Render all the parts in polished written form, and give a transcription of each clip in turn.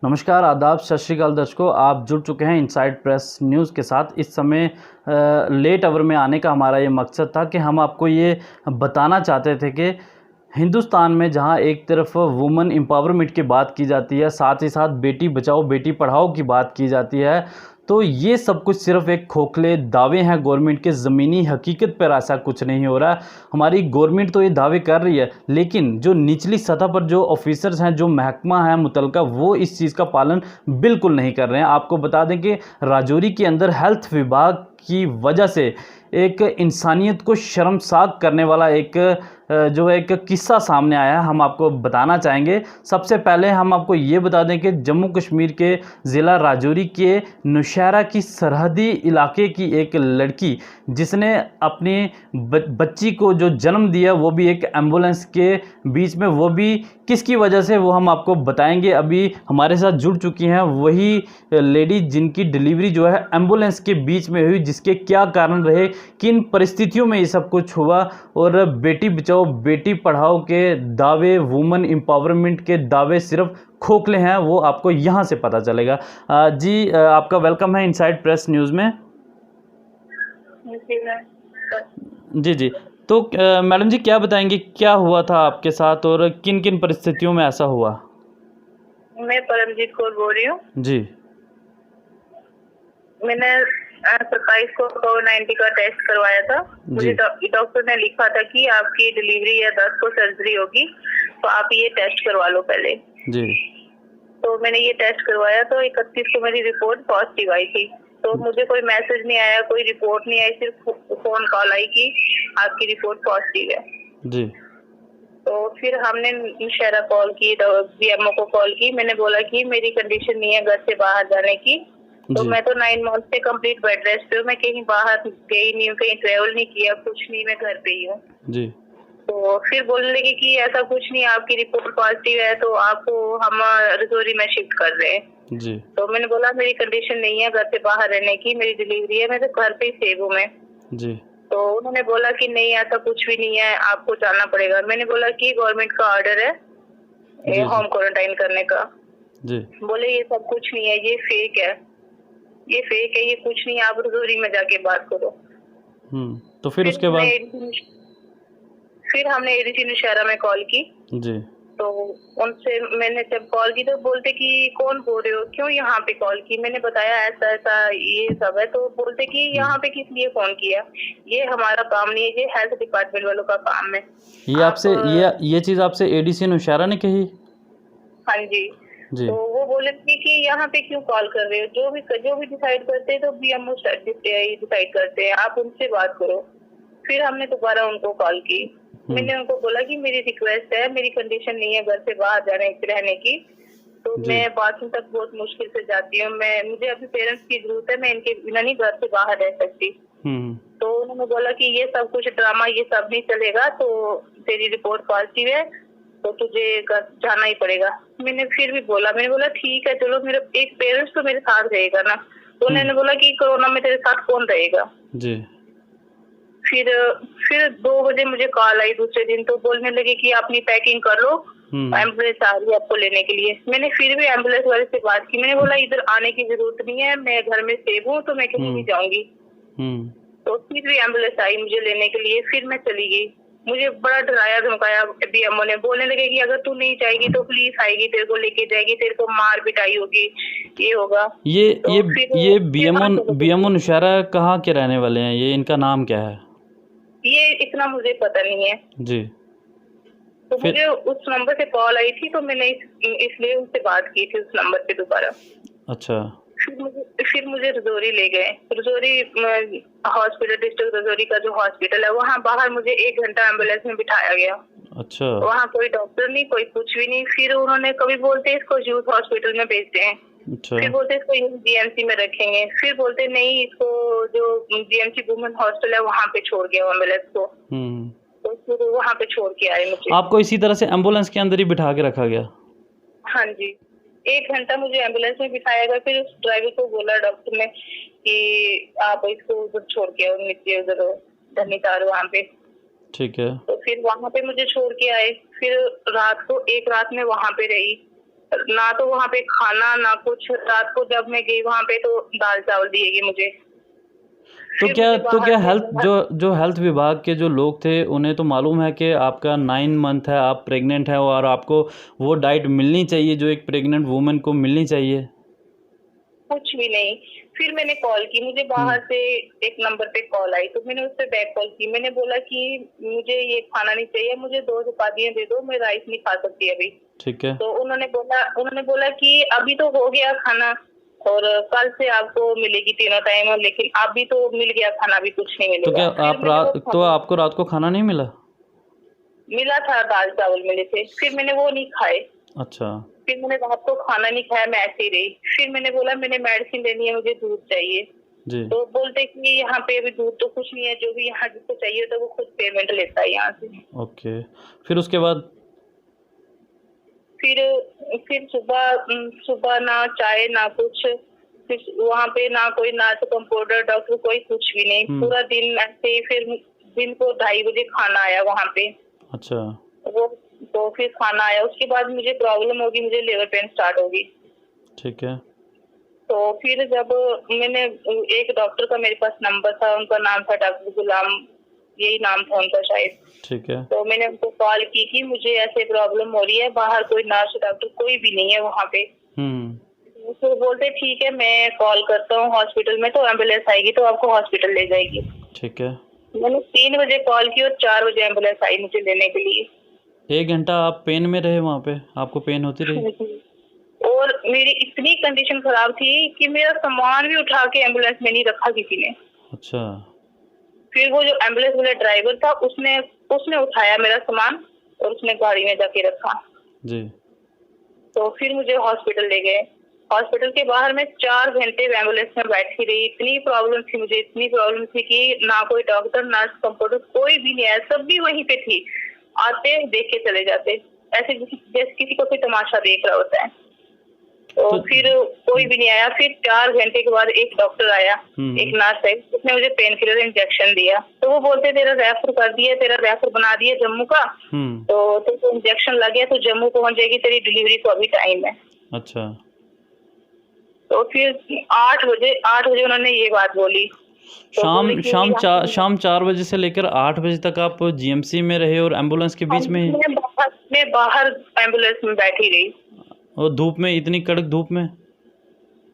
नमस्कार, आदाब, सत श्री अकाल दर्शकों। आप जुड़ चुके हैं इनसाइड प्रेस न्यूज़ के साथ। इस समय लेट आवर में आने का हमारा ये मकसद था कि हम आपको ये बताना चाहते थे कि हिंदुस्तान में जहाँ एक तरफ वुमेन एम्पावरमेंट की बात की जाती है, साथ ही साथ बेटी बचाओ बेटी पढ़ाओ की बात की जाती है, तो ये सब कुछ सिर्फ एक खोखले दावे हैं गवर्नमेंट के। ज़मीनी हकीकत पर ऐसा कुछ नहीं हो रहा है। हमारी गवर्नमेंट तो ये दावे कर रही है, लेकिन जो निचली सतह पर जो ऑफिसर्स हैं, जो महकमा है मुतलका, वो इस चीज़ का पालन बिल्कुल नहीं कर रहे हैं। आपको बता दें कि राजौरी के अंदर हेल्थ विभाग की वजह से एक इंसानियत को शर्मसार करने वाला जो है एक किस्सा सामने आया है, हम आपको बताना चाहेंगे। सबसे पहले हम आपको ये बता दें कि जम्मू कश्मीर के ज़िला राजौरी के नौशहरा की सरहदी इलाके की एक लड़की, जिसने अपनी बच्ची को जो जन्म दिया, वो भी एक एम्बुलेंस के बीच में, वो भी किसकी वजह से वो हम आपको बताएंगे। अभी हमारे साथ जुड़ चुकी हैं वही लेडी जिनकी डिलीवरी जो है एम्बुलेंस के बीच में हुई, जिसके क्या कारण रहे, किन परिस्थितियों में ये सब कुछ हुआ, और बेटी बचाओ बेटी पढ़ाओ के दावे, वुमेन एम्पावरमेंट के दावे सिर्फ खोखले हैं, वो आपको यहाँ से पता चलेगा। आपका वेलकम है इनसाइड प्रेस न्यूज़ में। जी जी। तो मैडम जी, क्या बताएंगे क्या हुआ था आपके साथ और किन किन परिस्थितियों में ऐसा हुआ? मैं परमजीत कौर बोल रही हूँ। जी मैंने 27 को कोविड-19 का टेस्ट करवाया था। मुझे डॉक्टर ने लिखा था कि आपकी डिलीवरी है, 10 को सर्जरी होगी, तो आप ये टेस्ट करवा लो पहले। जी। तो मैंने ये टेस्ट करवाया तो 31 को मेरी रिपोर्ट पॉजिटिव आई थी। तो मुझे कोई मैसेज नहीं आया, कोई रिपोर्ट नहीं आई, सिर्फ फोन कॉल आई कि आपकी रिपोर्ट पॉजिटिव है। जी। तो फिर हमने नौशहरा कॉल की, बीएमओ को कॉल की। मैंने बोला कि मेरी कंडीशन नहीं है घर से बाहर जाने की, तो मैं तो 9 मंथ से कंप्लीट बेड रेस्ट पे हूँ, मैं कहीं बाहर गई नहीं हूँ, कहीं ट्रेवल नहीं किया, कुछ नहीं, मैं घर पे ही हूँ। जी। तो फिर बोलने लगे कि ऐसा कुछ नहीं, आपकी रिपोर्ट पॉजिटिव है तो आपको हम रजौरी में शिफ्ट कर रहे हैं। जी। तो मैंने बोला मेरी कंडीशन नहीं है घर से बाहर रहने की, मेरी डिलीवरी है, मैं तो घर पे ही सेव हूँ मैं। जी। तो उन्होंने बोला कि नहीं ऐसा कुछ भी नहीं है, आपको जाना पड़ेगा। मैंने बोला कि गवर्नमेंट का ऑर्डर है होम क्वारंटाइन करने का। जी। बोले ये सब कुछ नहीं है, ये फेक है, ये फेक है, ये कुछ नहीं, आप रजौरी में जाके बात करो। तो फिर उसके बाद फिर हमने एडीसी नौशहरा में कॉल की। जी। तो उनसे मैंने जब कॉल की तो बोलते कि कौन बोल रहे हो, क्यों यहाँ पे कॉल की। मैंने बताया ऐसा ऐसा ये सब है, तो बोलते कि यहाँ पे किस लिए फोन किया, ये हमारा काम नहीं है, ये हेल्थ डिपार्टमेंट वालों का काम है। ये आपसे ये चीज़ आपसे एडीसी नौशहरा ने कही? हाँ जी। तो वो बोले कि यहाँ पे क्यों कॉल कर रहे हो, जो भी डिसाइड करते हैं तो बीएमओ डिसाइड करते हैं, आप उनसे बात करो। फिर हमने दोबारा उनको कॉल की। मैंने उनको बोला कि मेरी रिक्वेस्ट है, मेरी कंडीशन नहीं है घर से बाहर रहने की, तो मैं बाथरूम तक बहुत मुश्किल से जाती हूँ, मुझे अभी पेरेंट्स की जरूरत है, मैं इनके बिना नहीं घर से बाहर रह सकती। तो उन्होंने बोला कि ये सब कुछ ड्रामा, ये सब नहीं चलेगा, तो तेरी रिपोर्ट पॉजिटिव है तो तुझे जाना ही पड़ेगा। मैंने फिर भी बोला, मैंने बोला ठीक है चलो, मेरा एक पेरेंट्स तो मेरे साथ रहेगा ना। तो उन्होंने बोला कि कोरोना में तेरे साथ कौन रहेगा। जी। फिर 2 बजे मुझे कॉल आई दूसरे दिन, तो बोलने लगे कि अपनी पैकिंग कर लो, एम्बुलेंस आ रही है आपको लेने के लिए। मैंने फिर भी एम्बुलेंस वाले से बात की, मैंने बोला इधर आने की जरूरत नहीं है, मैं घर में सेव हूँ, तो मैं कहीं नहीं जाऊंगी। तो फिर भी एम्बुलेंस आई मुझे लेने के लिए, फिर मैं चली गई। मुझे बड़ा डराया धमकाया बीएमओ ने, बोलने लगे कि अगर तू नहीं जाएगी तो पुलिस आएगी, तेरे को लेके जाएगी, तेरे को मार पिटाई होगी, ये होगा। ये बीएमओ नौशहरा कहाँ के रहने वाले हैं? ये इनका नाम क्या है? ये इतना मुझे पता नहीं है जी। तो मुझे उस नंबर से कॉल आई थी, तो मैंने इसलिए उनसे बात की थी उस नंबर पे दोबारा। अच्छा। फिर मुझे रजौरी ले गए। रजौरी हॉस्पिटल, डिस्ट्रिक्ट रजौरी का जो हॉस्पिटल है, वहाँ बाहर मुझे 1 घंटा एम्बुलेंस में बिठाया गया। अच्छा। वहाँ कोई डॉक्टर नहीं, कोई कुछ भी नहीं। फिर उन्होंने कभी बोलते इसको यूथ हॉस्पिटल में भेजते हैं, फिर बोलते इसको जीएमसी में रखेंगे, फिर बोलते नहीं इसको जो जीएमसी वुमेन हॉस्टल है वहाँ पे छोड़ गया एम्बुलेंस को। तो फिर वहाँ पे छोड़ के आए मुझे। आपको इसी तरह से एम्बुलेंस के अंदर ही बिठा के रखा गया? हाँ जी, 1 घंटा मुझे एम्बुलेंस में बिठाया गया। फिर उस ड्राइवर को बोला डॉक्टर ने कि आप इसको उधर छोड़ के आओ, नीचे उधर धनीतार वहाँ पे। ठीक है। तो फिर वहाँ पे मुझे छोड़ के आए। फिर एक रात में वहाँ पे रही। ना तो वहाँ पे खाना ना कुछ। रात को जब मैं गई वहाँ पे तो दाल चावल दिएगी मुझे। फिर मुझे तो बाहर क्या से हेल्थ जो हेल्थ विभाग के जो लोग थे उन्हें तो मालूम है कि आपका 9 मंथ है, आप प्रेग्नेंट हैं और आपको वो डाइट मिलनी चाहिए जो एक प्रेग्नेंट वुमन को मिलनी चाहिए। कुछ भी नहीं। फिर मैंने कॉल की, मुझे बाहर से एक नंबर पे कॉल आई तो मैंने उस पर बैक कॉल की। मैंने बोला कि मुझे ये खाना नहीं चाहिए, मुझे 2 चपातियां दे दो, मैं राइस नहीं खा सकती अभी। ठीक है। तो उन्होंने बोला कि अभी तो हो गया खाना और कल से आपको मिलेगी तीनों टाइम, लेकिन अभी तो मिल गया खाना, अभी कुछ नहीं तो मिलेगा। क्या फिर आप मैंने वो आपको रात को खाना नहीं मिला? मिला था, दाल चावल मिले थे, फिर मैंने वो नहीं खाए। अच्छा। फिर मैंने रात को खाना नहीं खाया, मैं ऐसे ही रही। फिर मैंने बोला मैंने मेडिसिन लेनी है, मुझे दूध चाहिए। जी। तो बोलते कि यहाँ पे अभी दूध तो कुछ नहीं है, जो भी यहाँ जिसको चाहिए तो वो खुद पेमेंट लेता है यहाँ से। ओके। फिर उसके बाद? फिर सुबह ना चाय ना कुछ। फिर वहाँ पे ना कोई नर्स कंपाउंडर डॉक्टर कोई कुछ भी नहीं, पूरा दिन ऐसे ही। फिर दिन को 2:30 बजे खाना आया वहाँ पे। अच्छा। वो तो फिर खाना आया, उसके बाद मुझे प्रॉब्लम होगी, मुझे लेबर पेन स्टार्ट होगी। ठीक है। तो फिर जब मैंने एक डॉक्टर का मेरे पास नंबर था, उनका नाम था डॉक्टर गुलाम, यही नाम था उनका शायद। ठीक है। तो मैंने उनको कॉल की कि मुझे ऐसे प्रॉब्लम हो रही है, बाहर कोई नर्स डॉक्टर कोई भी नहीं है वहाँ पे। तो बोलते ठीक है मैं कॉल करता हूँ हॉस्पिटल में, तो एम्बुलेंस आएगी तो आपको हॉस्पिटल ले जाएगी। ठीक है। मैंने 3 बजे कॉल की और 4 बजे एम्बुलेंस आई मुझे लेने के लिए। 1 घंटा आप पेन में रहे वहाँ पे? आपको पेन होती रही? और मेरी इतनी कंडीशन खराब थी कि मेरा सामान भी उठा के एम्बुलेंस में नहीं रखा किसी ने। अच्छा। फिर वो जो एम्बुलेंस वाला ड्राइवर था उसने उठाया मेरा सामान और उसने गाड़ी में जाके रखा। जी। तो फिर मुझे हॉस्पिटल ले गए। हॉस्पिटल के बाहर मैं 4 घंटे एम्बुलेंस में बैठी रही। इतनी प्रॉब्लम थी मुझे, इतनी प्रॉब्लम थी कि ना कोई डॉक्टर नर्स कंपाउंडर कोई भी नहीं आया, सब भी वहीं पे थी। आते देख के चले जाते, ऐसे जैसे किसी को कोई तमाशा देख रहा होता है। तो फिर कोई भी नहीं आया। फिर 4 घंटे के बाद एक डॉक्टर आया, एक नर्स है, उसने मुझे पेन किलर इंजेक्शन दिया। तो वो बोलते तेरा रेफर कर दिया, तेरा रेफर बना दिया जम्मू का, तो इंजेक्शन लग गया तो जम्मू पहुंच जाएगी, तेरी डिलीवरी को अभी टाइम है। अच्छा। तो फिर 8 बजे उन्होंने ये बात बोली। तो शाम 4 बजे से लेकर 8 बजे तक आप जीएमसी में रहे और एम्बुलेंस के बीच में? मैं बाहर एम्बुलेंस में बैठी रही और धूप में, इतनी कड़क धूप में?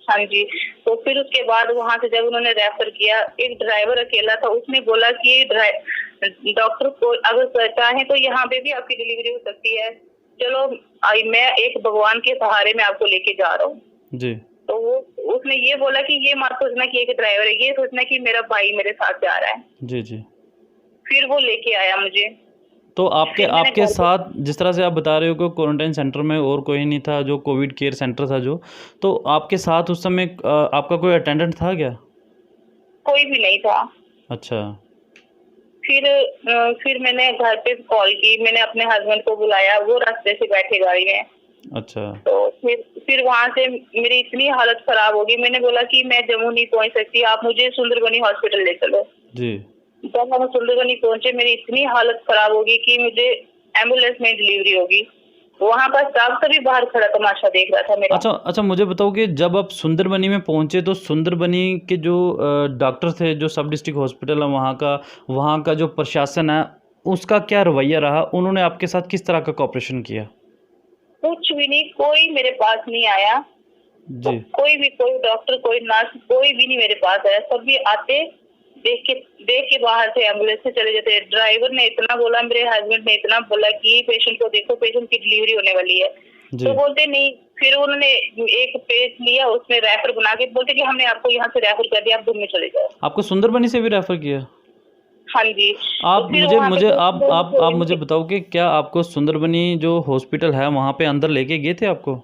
हाँ जी। तो फिर उसके बाद वहाँ से जब उन्होंने रेफर किया, एक ड्राइवर अकेला था, उसने बोला कि डॉक्टर को अगर चाहे तो यहाँ पे भी आपकी डिलीवरी हो सकती है, चलो मैं एक भगवान के सहारे में आपको लेके जा रहा हूँ। जी। तो उसने ये बोला कि ये मत सोचना कि एक ड्राइवर है, ये सोचना कि मेरा भाई मेरे साथ जा रहा है। जी जी। फिर वो लेके आया मुझे। तो आपके साथ जिस तरह से आप बता रहे हो कि क्वारंटाइन सेंटर में और कोई नहीं था, जो कोविड केयर सेंटर था जो, तो आपके साथ उस समय आपका कोई अटेंडेंट था क्या? कोई भी नहीं था। अच्छा। फिर मैंने घर पे कॉल की, मैंने अपने हस्बैंड को बुलाया, वो रास्ते से बैठे गाड़ी में। अच्छा। तो फिर वहाँ से मेरी इतनी हालत खराब होगी, मैंने बोला कि मैं जम्मू नहीं पहुँच सकती, आप मुझे सुंदरबनी हॉस्पिटल ले चलो। जी। जब हम सुंदरबनी पहुंचे, मेरी इतनी हालत खराब होगी कि मुझे एम्बुलेंस में डिलीवरी होगी। वहाँ का स्टाफ सभी बाहर खड़ा तमाशा देख रहा था मेरा। अच्छा, मुझे बताओ कि जब आप सुंदरबनी में पहुंचे तो सुंदरबनी के जो डॉक्टर थे, जो सब डिस्ट्रिक्ट हॉस्पिटल है वहाँ का जो प्रशासन है, उसका क्या रवैया रहा? उन्होंने आपके साथ किस तरह का कोऑपरेशन किया? कुछ भी नहीं, कोई मेरे पास नहीं आया जी। कोई डॉक्टर, कोई नर्स, कोई भी नहीं मेरे पास आया। सभी आते देख के बाहर से एम्बुलेंस से चले जाते। ड्राइवर ने इतना बोला, मेरे हस्बैंड ने इतना बोला कि पेशेंट को देखो, पेशेंट की डिलीवरी होने वाली है, तो बोलते नहीं। फिर उन्होंने एक पेज लिया, उसमें रेफर बना के बोलते कि हमने आपको यहाँ से रेफर कर दिया, आप घूमने चले जाओ। आपको सुंदरबनी से भी रेफर किया? हाँ जी। आप मुझे बताओ कि क्या आपको सुंदरबनी जो हॉस्पिटल है वहाँ पे अंदर लेके गए थे आपको?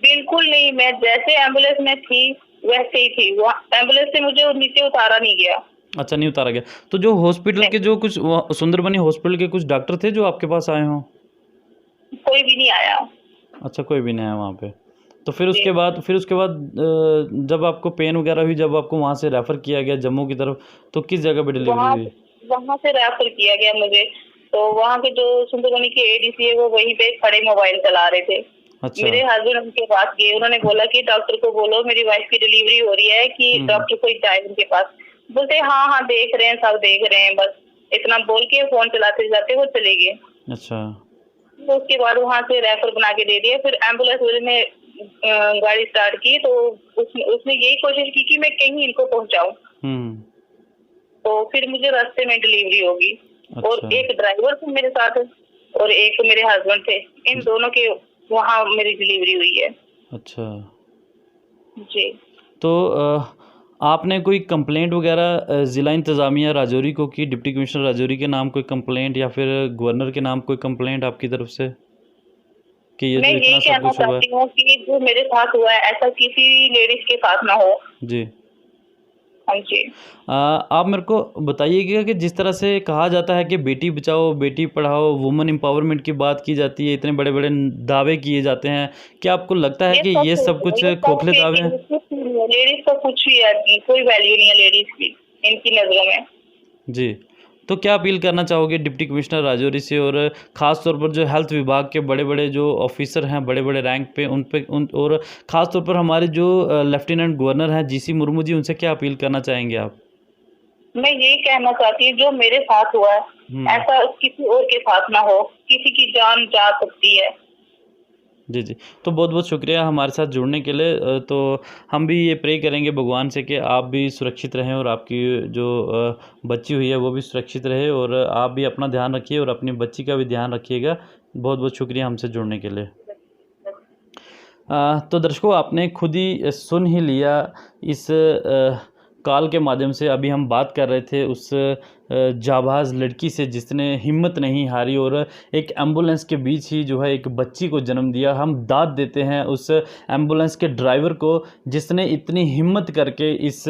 बिल्कुल नहीं, मैं जैसे एम्बुलेंस में थी वैसे ही थी। एम्बुलेंस से मुझे नीचे उतारा नहीं गया। अच्छा, नहीं उतारा गया। तो जो हॉस्पिटल के जो कुछ सुंदरबनी हॉस्पिटल के कुछ डॉक्टर थे जो आपके पास आए हों? कोई भी नहीं आया। अच्छा, कोई भी नहीं आया वहाँ पे। तो फिर उसके बाद जब आपको पेन वगैरह हुई, जब आपको वहाँ से रेफ़र किया गया जम्मू की तरफ, तो किस जगह पे डिलीवरी हुई? वहाँ से रेफ़र किया गया मुझे। तो वहाँ के जो सुंदरबनी के एडीसी है वो वहीं पे खड़े मोबाइल चला रहे थे। अच्छा। मेरे हस्बैंड उनके पास गए, उन्होंने बोला कि डॉक्टर को बोलो मेरी वाइफ की डिलीवरी हो रही है कि डॉक्टर को जाए उनके पास। बोलते हाँ हाँ देख रहे हैं, सब देख रहे हैं, बस इतना बोल के फोन चलाते जाते वो चले गए। अच्छा। तो उसके बाद वहाँ से रेफर बना के दे दिया। फिर एम्बुलेंस वाले ने गाड़ी स्टार्ट की, तो उसने यही कोशिश की कि मैं कहीं इनको पहुंचाऊं। तो फिर मुझे रास्ते में डिलीवरी होगी। अच्छा। और एक ड्राइवर थे मेरे साथ और एक मेरे हस्बैंड थे, इन दोनों के वहाँ मेरी डिलीवरी हुई है। अच्छा जी। तो आपने कोई कंप्लेंट वगैरह ज़िला इंतज़ामिया राजौरी को की, डिप्टी कमिश्नर राजौरी के नाम कोई कंप्लेंट या फिर गवर्नर के नाम कोई कंप्लेंट आपकी तरफ से कि ये मैं जो यही इतना सब कहना कुछ हुआ है? चाहती हूँ कि जो मेरे साथ हुआ है ऐसा किसी लेडीज के साथ ना हो। जी। हाँ जी। आप मेरे को बताइएगा कि जिस तरह से कहा जाता है कि बेटी बचाओ बेटी पढ़ाओ, वुमेन एम्पावरमेंट की बात की जाती है, इतने बड़े बड़े दावे किए जाते हैं, क्या आपको लगता है कि ये सब कुछ खोखले दावे हैं? लेडीज का कुछ भी है, कोई वैल्यू नहीं है लेडीज की इनकी नजरों में। जी। तो क्या अपील करना चाहोगे डिप्टी कमिश्नर राजौरी से और ख़ास तौर पर जो हेल्थ विभाग के बड़े बड़े जो ऑफिसर हैं बड़े बड़े रैंक पे उन और ख़ास तौर पर हमारे जो लेफ्टिनेंट गवर्नर हैं जीसी मुर्मू जी, उनसे क्या अपील करना चाहेंगे आप? मैं यही कहना चाहती हूँ जो मेरे साथ हुआ है ऐसा किसी और के साथ ना हो, किसी की जान जा सकती है। जी, जी। तो बहुत-बहुत शुक्रिया हमारे साथ जुड़ने के लिए। तो हम भी ये प्रे करेंगे भगवान से कि आप भी सुरक्षित रहें और आपकी जो बच्ची हुई है वो भी सुरक्षित रहे और आप भी अपना ध्यान रखिए और अपनी बच्ची का भी ध्यान रखिएगा। बहुत-बहुत शुक्रिया हमसे जुड़ने के लिए। तो दर्शकों आपने खुद ही सुन ही लिया इस कॉल के माध्यम से। अभी हम बात कर रहे थे उस जाबाज़ लड़की से जिसने हिम्मत नहीं हारी और एक एम्बुलेंस के बीच ही जो है एक बच्ची को जन्म दिया। हम दाद देते हैं उस एम्बुलेंस के ड्राइवर को जिसने इतनी हिम्मत करके इस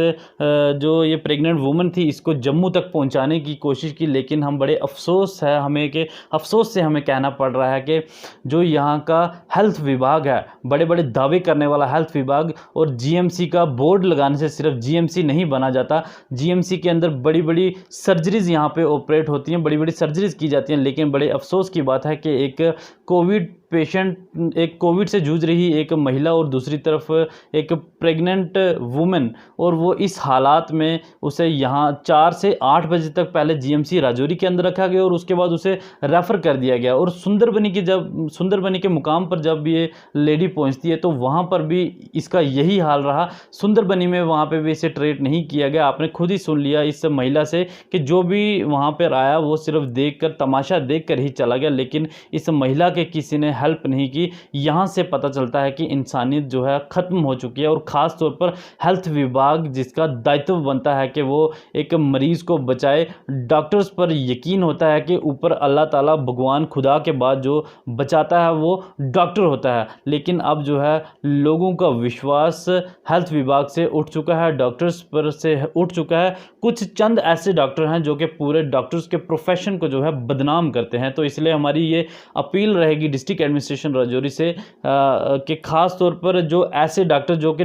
जो ये प्रेग्नेंट वुमन थी इसको जम्मू तक पहुंचाने की कोशिश की। लेकिन हम बड़े अफसोस है हमें कि अफसोस से हमें कहना पड़ रहा है कि जो यहाँ का हेल्थ विभाग है, बड़े बड़े दावे करने वाला हेल्थ विभाग, और जीएमसी का बोर्ड लगाने से सिर्फ जीएमसी नहीं बना जाता। जीएमसी के अंदर बड़ी बड़ी सर्जरीज़ यहाँ पे ऑपरेट होती हैं, बड़ी बड़ी सर्जरीज़ की जाती हैं। लेकिन बड़े अफसोस की बात है कि एक कोविड पेशेंट, एक कोविड से जूझ रही एक महिला और दूसरी तरफ एक प्रेग्नेंट वुमेन, और वो इस हालात में उसे यहाँ 4 से 8 बजे तक पहले जीएमसी राजौरी के अंदर रखा गया और उसके बाद उसे रेफ़र कर दिया गया। और सुंदरबनी के मुकाम पर जब ये लेडी पहुँचती है तो वहाँ पर भी इसका यही हाल रहा। सुंदरबनी में वहाँ पे भी इसे ट्रीट नहीं किया गया। आपने खुद ही सुन लिया इस महिला से कि जो भी वहाँ पर आया वो सिर्फ देखकर, तमाशा देखकर ही चला गया, लेकिन इस महिला के किसी ने हेल्प नहीं की। यहाँ से पता चलता है कि इंसानियत जो है ख़त्म हो चुकी है। और ख़ास तौर पर हेल्थ विभाग जिसका दायित्व बनता है कि वो एक मरीज़ को बचाए, डॉक्टर्स पर यकीन होता है कि ऊपर अल्लाह ताला भगवान खुदा के बाद जो बचाता है वो डॉक्टर होता है। लेकिन अब जो है लोगों का विश्वास हेल्थ विभाग से उठ चुका है, डॉक्टर्स पर से उठ चुका है। कुछ चंद ऐसे डॉक्टर हैं जो कि पूरे डॉक्टर्स के प्रोफेशन को जो है बदनाम करते हैं। तो इसलिए हमारी ये अपील रहेगी डिस्ट्रिक्ट एडमिनिस्ट्रेशन राजौरी से कि ख़ास तौर पर जो ऐसे डॉक्टर जो कि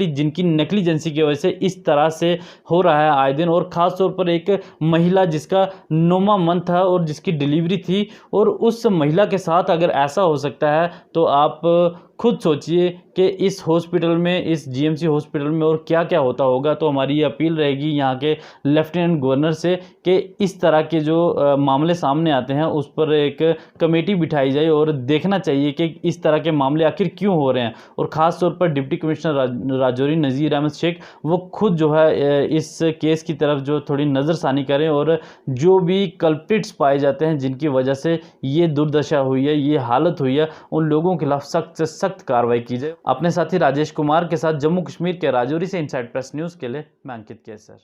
जिनकी नेग्लिजेंसी की वजह से इस तरह से हो रहा है आए दिन, और ख़ास तौर पर एक महिला जिसका 9वां मंथ था और जिसकी डिलीवरी थी, और उस महिला के साथ अगर ऐसा हो सकता है तो आप खुद सोचिए कि इस हॉस्पिटल में, इस जीएमसी हॉस्पिटल में और क्या क्या होता होगा। तो हमारी ये अपील रहेगी यहाँ के लेफ्टिनेंट गवर्नर से कि इस तरह के जो मामले सामने आते हैं उस पर एक कमेटी बिठाई जाए और देखना चाहिए कि इस तरह के मामले आखिर क्यों हो रहे हैं। और ख़ास तौर पर डिप्टी कमिश्नर राजौरी नज़ीर अहमद शेख वो खुद जो है इस केस की तरफ जो थोड़ी नज़रसानी करें और जो भी कल्प्रिट्स पाए जाते हैं जिनकी वजह से ये दुर्दशा हुई है, ये हालत हुई है, उन लोगों के खिलाफ सख्त से सख्त कार्रवाई की जाए। अपने साथी राजेश कुमार के साथ जम्मू कश्मीर के राजौरी से इनसाइड प्रेस न्यूज़ के लिए मैं अंकित केसर।